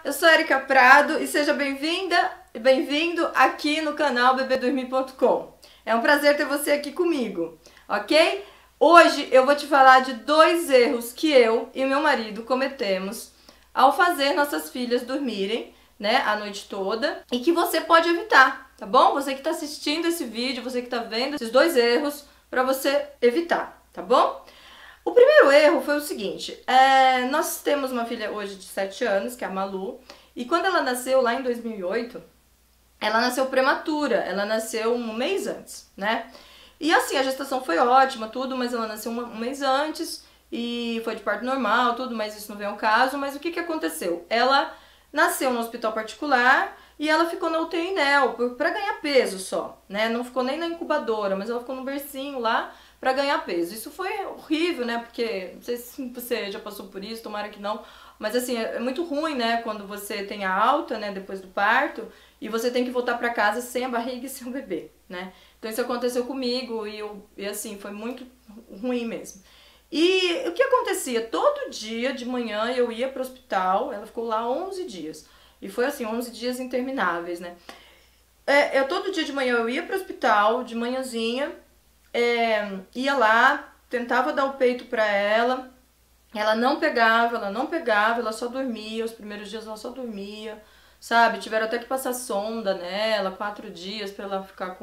eu sou Erika Prado e seja bem-vinda e bem-vindo aqui no canal bebedormir.com. É um prazer ter você aqui comigo, ok? Hoje eu vou te falar de 2 erros que eu e meu marido cometemos ao fazer nossas filhas dormirem, né, a noite toda, e que você pode evitar, tá bom? Você que está assistindo esse vídeo, você que está vendo esses 2 erros para você evitar, tá bom? O primeiro erro foi o seguinte, nós temos uma filha hoje de 7 anos, que é a Malu, e quando ela nasceu lá em 2008, ela nasceu prematura, ela nasceu um mês antes, né? E assim, a gestação foi ótima, tudo, mas ela nasceu um mês antes e foi de parto normal, tudo, mas isso não vem ao caso. Mas o que aconteceu? Ela nasceu no hospital particular e ela ficou na UTI NEL pra ganhar peso só, né? Não ficou nem na incubadora, mas ela ficou no bercinho lá pra ganhar peso. Isso foi horrível, né? Porque, não sei se você já passou por isso, tomara que não, mas assim, é muito ruim, né? Quando você tem a alta, né, depois do parto, e você tem que voltar pra casa sem a barriga e sem o bebê, né? Então isso aconteceu comigo e assim, foi muito ruim mesmo. E o que acontecia? Todo dia de manhã eu ia pro hospital, ela ficou lá 11 dias. E foi assim, 11 dias intermináveis, né? Todo dia de manhã eu ia pro hospital, de manhãzinha, ia lá, tentava dar o peito pra ela, ela não pegava, ela só dormia, os primeiros dias ela só dormia, sabe? Tiveram até que passar sonda nela, 4 dias pra ela ficar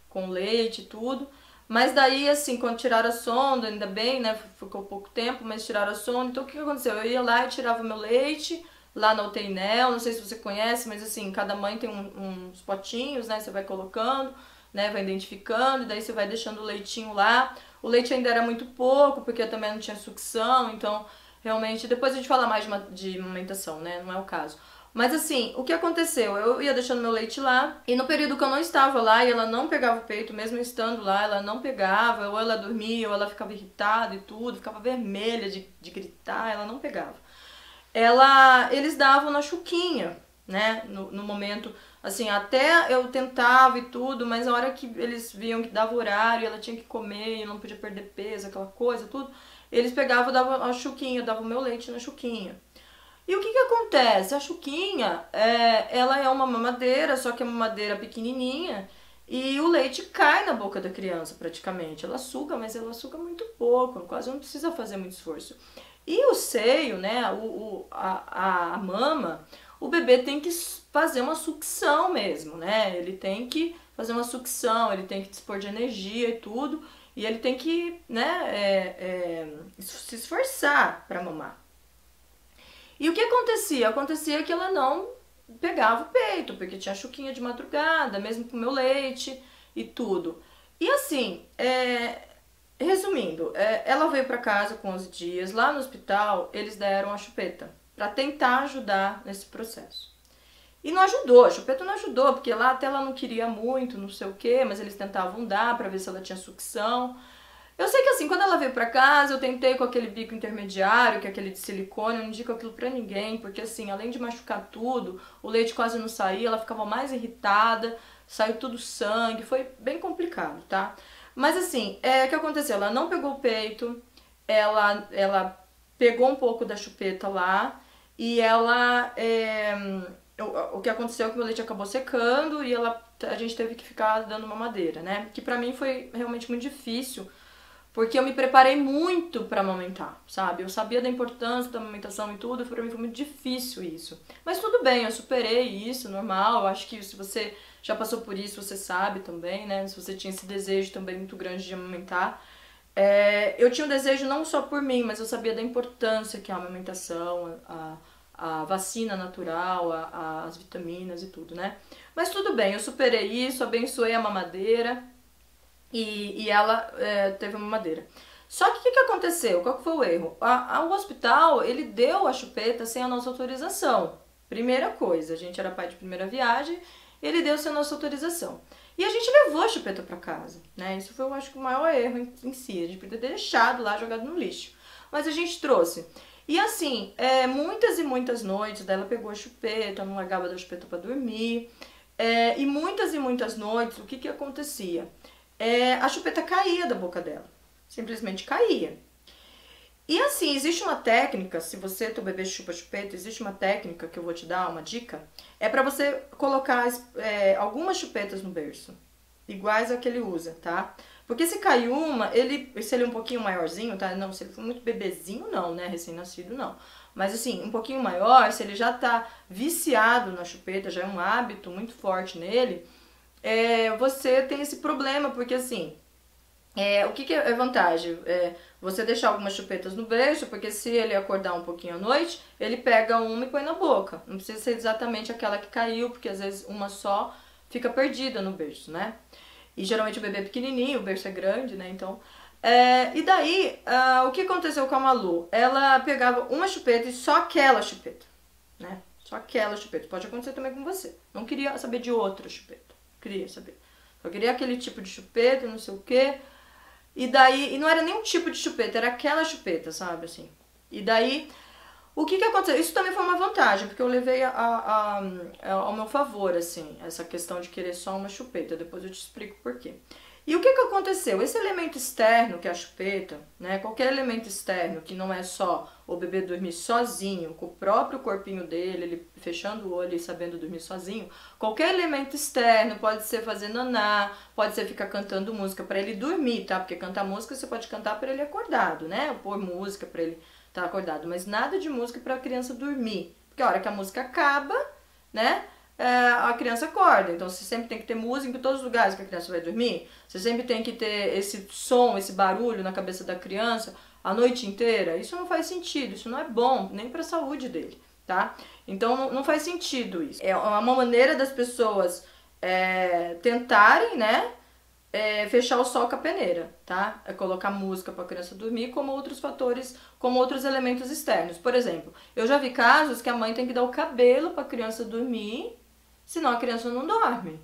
com leite e tudo. Mas daí, assim, quando tiraram a sonda, ainda bem, né? Ficou pouco tempo, mas tiraram a sonda. Então, o que aconteceu? Eu ia lá e tirava meu leite, lá na UTI NEL, não sei se você conhece, mas assim, cada mãe tem uns potinhos, né? Você vai colocando, né? Vai identificando, e daí você vai deixando o leitinho lá. O leite ainda era muito pouco, porque eu também não tinha sucção, então, realmente... Depois a gente fala mais de amamentação, né? Não é o caso. Mas assim, o que aconteceu? Eu ia deixando meu leite lá, e no período que eu não estava lá, e ela não pegava o peito, mesmo estando lá, ela não pegava, ou ela dormia, ou ela ficava irritada e tudo, ficava vermelha de gritar, ela não pegava. Eles davam na chuquinha, né, no momento, assim, até eu tentava e tudo, mas a hora que eles viam que dava horário, ela tinha que comer, e não podia perder peso, aquela coisa, tudo, eles pegavam, davam a chuquinha, davam o meu leite na chuquinha. E o que acontece? A chuquinha, ela é uma mamadeira, só que é uma mamadeira pequenininha, e o leite cai na boca da criança praticamente. Ela suga, mas ela suga muito pouco, quase não precisa fazer muito esforço. E o seio, né, a mama, o bebê tem que fazer uma sucção mesmo, né? Ele tem que fazer uma sucção, ele tem que dispor de energia e tudo, e ele tem que, né, se esforçar para mamar. E o que acontecia? Acontecia que ela não pegava o peito, porque tinha chuquinha de madrugada, mesmo com meu leite e tudo. E assim, resumindo, ela veio pra casa com 11 dias, lá no hospital eles deram a chupeta, pra tentar ajudar nesse processo. E não ajudou, a chupeta não ajudou, porque lá até ela não queria muito, não sei o que, mas eles tentavam dar pra ver se ela tinha sucção. Eu sei que assim, quando ela veio pra casa, eu tentei com aquele bico intermediário, que é aquele de silicone, eu não indico aquilo pra ninguém, porque assim, além de machucar tudo, o leite quase não saía, ela ficava mais irritada, saiu tudo sangue, foi bem complicado, tá? Mas assim, o que aconteceu? Ela não pegou o peito, ela pegou um pouco da chupeta lá, e o que aconteceu é que o meu leite acabou secando e a gente teve que ficar dando mamadeira, né? Que pra mim foi realmente muito difícil, porque eu me preparei muito pra amamentar, sabe? Eu sabia da importância da amamentação e tudo, pra mim foi muito difícil isso. Mas tudo bem, eu superei isso, normal. Eu acho que se você já passou por isso, você sabe também, né? Se você tinha esse desejo também muito grande de amamentar. Eu tinha um desejo não só por mim, mas eu sabia da importância que é a amamentação, a vacina natural, as vitaminas e tudo, né? Mas tudo bem, eu superei isso, abençoei a mamadeira. E ela teve uma mamadeira. Só que o que aconteceu? Qual que foi o erro? O hospital, ele deu a chupeta sem a nossa autorização. Primeira coisa, a gente era pai de primeira viagem, ele deu sem a nossa autorização. E a gente levou a chupeta pra casa, né? Isso foi, eu acho, o maior erro em si. A gente podia ter deixado lá, jogado no lixo. Mas a gente trouxe. E assim, muitas e muitas noites, daí ela pegou a chupeta, não largava da chupeta pra dormir. E muitas noites, o que acontecia? A chupeta caía da boca dela, simplesmente caía. E assim, existe uma técnica, se você, teu bebê chupa chupeta, existe uma técnica que eu vou te dar, uma dica, é pra você colocar algumas chupetas no berço, iguais a que ele usa, tá? Porque se cair uma, se ele é um pouquinho maiorzinho, tá? Não, se ele for muito bebezinho, não, né? Recém-nascido, não. Mas assim, um pouquinho maior, se ele já tá viciado na chupeta, já é um hábito muito forte nele, você tem esse problema, porque assim, o que é vantagem? Você deixar algumas chupetas no berço, porque se ele acordar um pouquinho à noite, ele pega uma e põe na boca. Não precisa ser exatamente aquela que caiu, porque às vezes uma só fica perdida no berço, né? E geralmente o bebê é pequenininho, o berço é grande, né? Então, e daí, o que aconteceu com a Malu? Ela pegava uma chupeta e só aquela chupeta, né? Só aquela chupeta. Pode acontecer também com você. Não queria saber de outra chupeta. Queria saber. Só queria aquele tipo de chupeta, não sei o quê. E daí, e não era nenhum tipo de chupeta, era aquela chupeta, sabe, assim. E daí, o que aconteceu? Isso também foi uma vantagem, porque eu levei ao meu favor, assim, essa questão de querer só uma chupeta. Depois eu te explico por quê. E o que aconteceu? Esse elemento externo, que é a chupeta, né? Qualquer elemento externo que não é só o bebê dormir sozinho, com o próprio corpinho dele, ele fechando o olho e sabendo dormir sozinho, qualquer elemento externo, pode ser fazer naná, pode ser ficar cantando música para ele dormir, tá? Porque cantar música você pode cantar para ele acordado, né? Pôr música para ele estar acordado, mas nada de música para a criança dormir. Porque a hora que a música acaba, né? A criança acorda. Então você sempre tem que ter música em todos os lugares que a criança vai dormir. Você sempre tem que ter esse som, esse barulho na cabeça da criança a noite inteira. Isso não faz sentido, isso não é bom, nem para a saúde dele, tá? Então não faz sentido isso. É uma maneira das pessoas tentarem, né? Fechar o sol com a peneira, tá? É colocar música para a criança dormir, como outros fatores, como outros elementos externos. Por exemplo, eu já vi casos que a mãe tem que dar o cabelo para a criança dormir, senão a criança não dorme.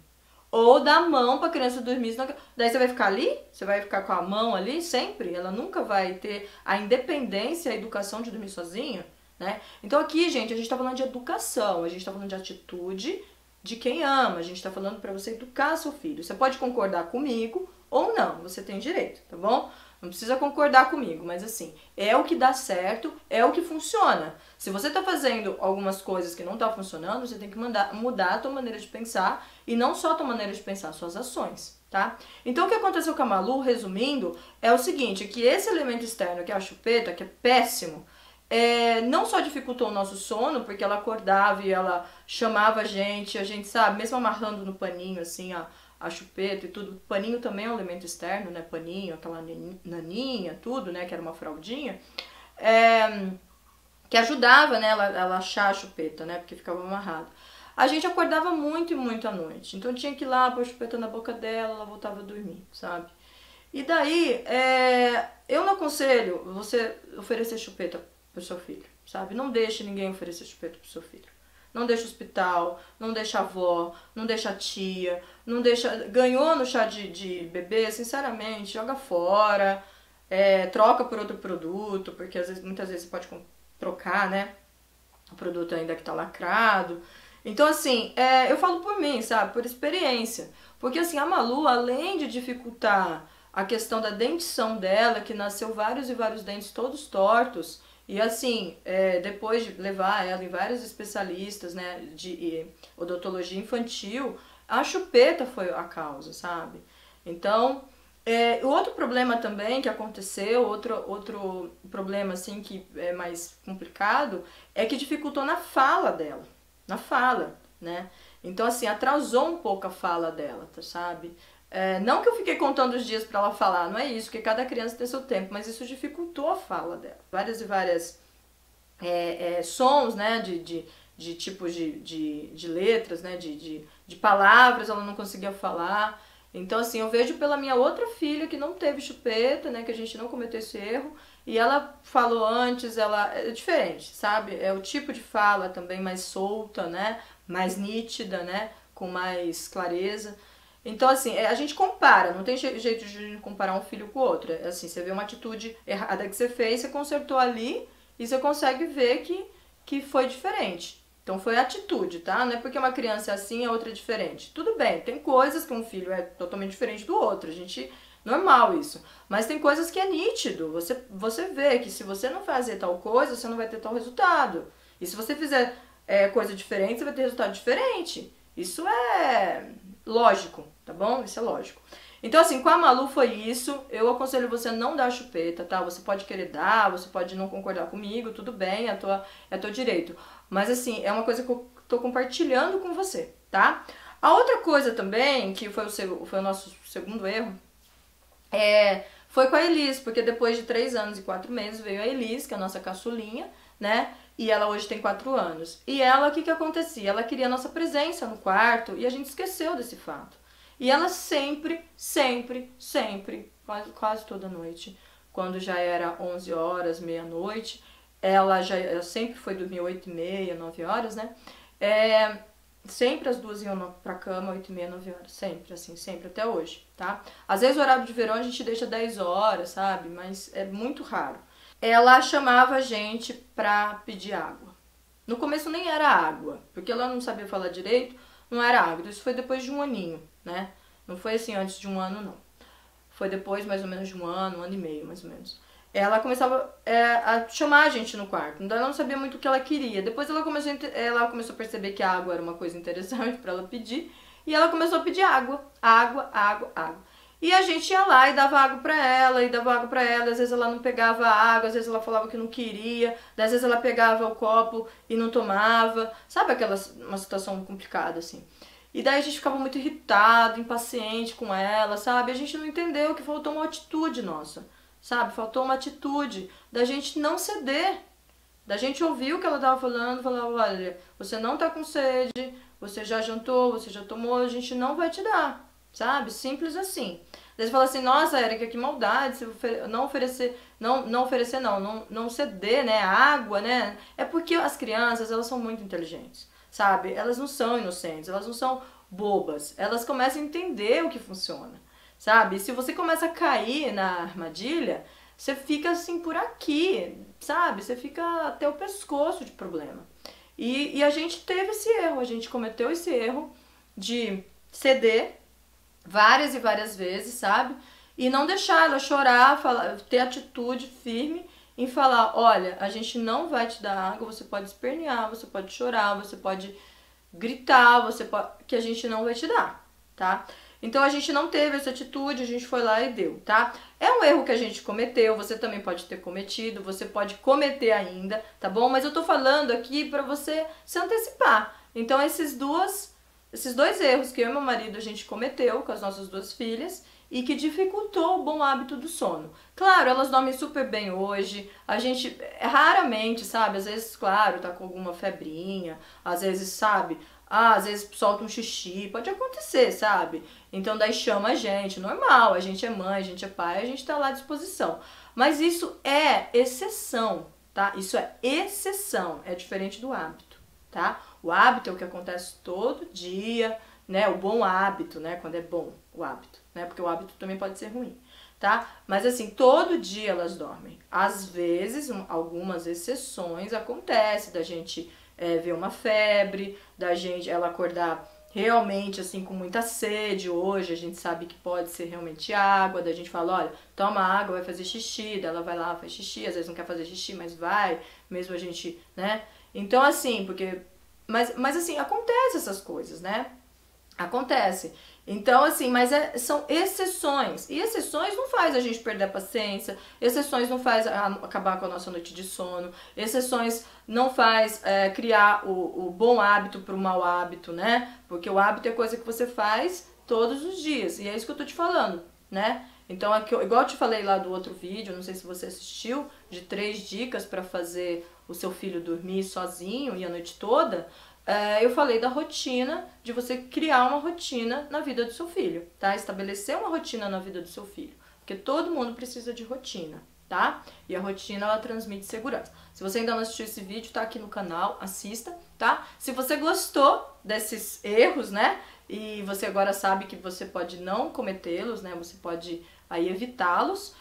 Ou dar a mão para a criança dormir, senão... Daí você vai ficar ali? Você vai ficar com a mão ali sempre? Ela nunca vai ter a independência, a educação de dormir sozinha, né? Então aqui, gente, a gente tá falando de educação, a gente tá falando de atitude de quem ama, a gente tá falando para você educar seu filho. Você pode concordar comigo ou não, você tem direito, tá bom? Não precisa concordar comigo, mas assim, é o que dá certo, é o que funciona. Se você tá fazendo algumas coisas que não tá funcionando, você tem que mudar a tua maneira de pensar, e não só a tua maneira de pensar, suas ações, tá? Então o que aconteceu com a Malu, resumindo, é o seguinte, que esse elemento externo, que é a chupeta, que é péssimo, não só dificultou o nosso sono, porque ela acordava e ela chamava a gente, sabe, mesmo amarrando no paninho, assim, a chupeta e tudo. Paninho também é um elemento externo, né? Paninho, aquela naninha, tudo, né? Que era uma fraldinha. Que ajudava, né? Ela achar a chupeta, né? Porque ficava amarrado. A gente acordava muito e muito à noite. Então tinha que ir lá pôr a chupeta na boca dela, ela voltava a dormir, sabe? E daí, eu não aconselho você oferecer chupeta pro seu filho, sabe? Não deixe ninguém oferecer chupeta pro seu filho. Não deixa o hospital, não deixa a avó, não deixa a tia, não deixa... Ganhou no chá de bebê, sinceramente, joga fora, troca por outro produto, porque muitas vezes você pode trocar, né? O produto ainda que tá lacrado. Então, assim, eu falo por mim, sabe? Por experiência. Porque, assim, a Malu, além de dificultar a questão da dentição dela, que nasceu vários e vários dentes todos tortos, e assim, depois de levar ela em vários especialistas, né, de odontologia infantil, a chupeta foi a causa, sabe? Então, o outro problema também que aconteceu, outro problema assim que é mais complicado, é que dificultou na fala dela, né? Então, assim, atrasou um pouco a fala dela, tá, sabe? Não que eu fiquei contando os dias para ela falar, não é isso, porque cada criança tem seu tempo, mas isso dificultou a fala dela. Várias e várias sons, né, de tipos de letras, né, de palavras, ela não conseguia falar. Então, assim, eu vejo pela minha outra filha que não teve chupeta, né, que a gente não cometeu esse erro, e ela falou antes, ela é diferente, sabe? É o tipo de fala também mais solta, né, mais nítida, né, com mais clareza. Então, assim, a gente compara, não tem jeito de comparar um filho com o outro. Assim, você vê uma atitude errada que você fez, você consertou ali e você consegue ver que foi diferente. Então, foi atitude, tá? Não é porque uma criança é assim, a outra é diferente. Tudo bem, tem coisas que um filho é totalmente diferente do outro. A gente Normal isso. Mas tem coisas que é nítido. Você vê que se você não fazer tal coisa, você não vai ter tal resultado. E se você fizer coisa diferente, você vai ter resultado diferente. Isso é lógico, tá bom? Isso é lógico. Então, assim, com a Malu foi isso. Eu aconselho você a não dar chupeta, tá? Você pode querer dar, você pode não concordar comigo, tudo bem, é teu direito. Mas, assim, é uma coisa que eu tô compartilhando com você, tá? A outra coisa também, que foi o nosso segundo erro, foi com a Elis, porque depois de 3 anos e 4 meses veio a Elis, que é a nossa caçulinha, né? E ela hoje tem 4 anos. E ela, o que acontecia? Ela queria a nossa presença no quarto e a gente esqueceu desse fato. E ela sempre, quase toda noite, quando já era 11 horas, meia-noite, ela sempre foi dormir 8h30, 9 horas, né? Sempre as duas iam pra cama 8h30, 9 horas, sempre, assim, sempre, até hoje, tá? Às vezes o horário de verão a gente deixa 10 horas, sabe? Mas é muito raro. Ela chamava a gente pra pedir água. No começo nem era água, porque ela não sabia falar direito, não era água. Isso foi depois de 1 aninho, né? Não foi assim antes de 1 ano, não. Foi depois mais ou menos de 1 ano e meio, mais ou menos. Ela começava a chamar a gente no quarto, então ela não sabia muito o que ela queria. Depois ela começou a perceber que a água era uma coisa interessante pra ela pedir, e ela começou a pedir água, água. E a gente ia lá e dava água pra ela, às vezes ela não pegava água, às vezes ela falava que não queria, às vezes ela pegava o copo e não tomava, sabe uma situação complicada assim. E daí a gente ficava muito irritado, impaciente com ela, sabe? A gente não entendeu que faltou uma atitude nossa, sabe? Faltou uma atitude da gente não ceder, da gente ouvir o que ela tava falando, falava, olha, você não tá com sede, você já jantou, você já tomou, a gente não vai te dar, sabe? Simples assim. Daí você fala assim, nossa, Érica, que maldade, não ceder, né, a água, né? É porque as crianças, elas são muito inteligentes, sabe? Elas não são inocentes, elas não são bobas, elas começam a entender o que funciona, sabe? E se você começa a cair na armadilha, você fica assim por aqui, sabe? Você fica até o pescoço de problema. E a gente teve esse erro, a gente cometeu esse erro de ceder várias e várias vezes, sabe? E não deixar ela chorar, ter atitude firme em falar, olha, a gente não vai te dar água, você pode espernear, você pode chorar, você pode gritar, que a gente não vai te dar, tá? Então a gente não teve essa atitude, a gente foi lá e deu, tá? É um erro que a gente cometeu, você também pode ter cometido, você pode cometer ainda, tá bom? Mas eu tô falando aqui pra você se antecipar. Então esses dois erros que eu e meu marido a gente cometeu com as nossas 2 filhas e que dificultou o bom hábito do sono. Claro, elas dormem super bem hoje, a gente raramente, sabe, às vezes, claro, tá com alguma febrinha, às vezes, sabe, às vezes solta um xixi, pode acontecer, sabe? Então daí chama a gente, normal, a gente é mãe, a gente é pai, a gente tá lá à disposição. Mas isso é exceção, tá? Isso é exceção, é diferente do hábito, tá? O hábito é o que acontece todo dia, né? O bom hábito, né? Quando é bom o hábito, né? Porque o hábito também pode ser ruim, tá? Mas assim, todo dia elas dormem. Às vezes, algumas exceções acontecem da gente ver uma febre, ela acordar realmente assim com muita sede hoje, a gente sabe que pode ser realmente água, da gente fala, olha, toma água, vai fazer xixi, daí ela vai lá, faz xixi, às vezes não quer fazer xixi, mas vai, mesmo a gente, né? Então assim, porque... Mas assim, acontece essas coisas, né? Acontece. Então, assim, mas são exceções. E exceções não faz a gente perder a paciência, exceções não faz acabar com a nossa noite de sono, exceções não faz criar o bom hábito para o mau hábito, né? Porque o hábito é coisa que você faz todos os dias. E é isso que eu tô te falando, né? Então, igual eu te falei lá do outro vídeo, não sei se você assistiu, de 3 dicas para fazer o seu filho dormir sozinho e a noite toda, eu falei da rotina, de você criar uma rotina na vida do seu filho, tá? Estabelecer uma rotina na vida do seu filho, porque todo mundo precisa de rotina, tá? E a rotina, ela transmite segurança. Se você ainda não assistiu esse vídeo, tá aqui no canal, assista, tá? Se você gostou desses erros, né? E você agora sabe que você pode não cometê-los, né? Você pode aí evitá-los.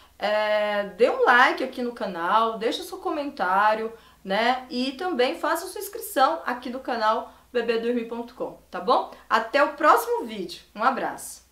Dê um like aqui no canal, deixa seu comentário, né? E também faça sua inscrição aqui no canal bebedormir.com, tá bom? Até o próximo vídeo. Um abraço!